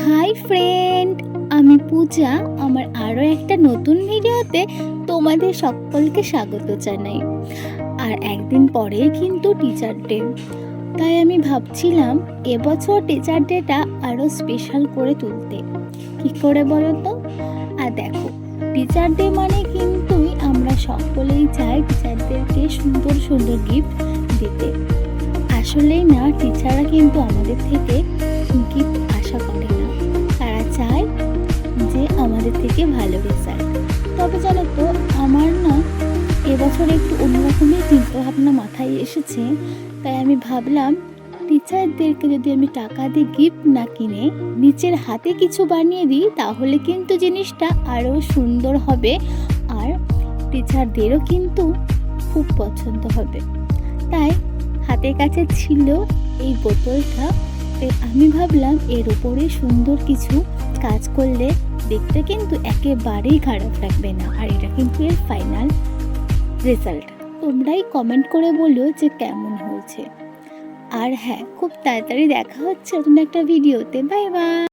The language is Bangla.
হাই ফ্রেন্ড, আমি পূজা। আমার আরও একটা নতুন ভিডিওতে তোমাদের সকলকে স্বাগত জানাই। আর একদিন পরেই কিন্তু টিচার ডে, তাই আমি ভাবছিলাম এবছর টিচার ডেটা আরও স্পেশাল করে তুলতে। কী করে বলো তো? আর দেখো, টিচার ডে মানে কিন্তুই আমরা সকলেই চাই টিচারদেরকে সুন্দর সুন্দর গিফট দিতে। আসলেই না, টিচাররা কিন্তু আমাদের থেকে গিফট আশা করে না, তারা চায় যে আমাদের থেকে ভালো রেজাল্ট। তবে জানো তো, আমার না এবছর একটু অন্যরকমের চিন্তাভাবনা মাথায় এসেছে। তাই আমি ভাবলাম টিচারদেরকে যদি আমি টাকা দিয়ে গিফট না কিনে নিচের হাতে কিছু বানিয়ে দিই, তাহলে কিন্তু জিনিসটা আরও সুন্দর হবে আর টিচারদেরও কিন্তু খুব পছন্দ হবে। তাই হাতের কাছে ছিল এই বোতলটা, আমি ভাবলাম এর উপরে সুন্দর কিছু কাজ করলে দেখতে কিন্তু একেবারেই খারাপ লাগবে না। আর এটা কিন্তু এর ফাইনাল রেজাল্ট। তোমরাই কমেন্ট করে বলো যে কেমন হয়েছে। আর হ্যাঁ, খুব তাড়াতাড়ি দেখা হচ্ছে নতুন একটা ভিডিওতে। Bye bye.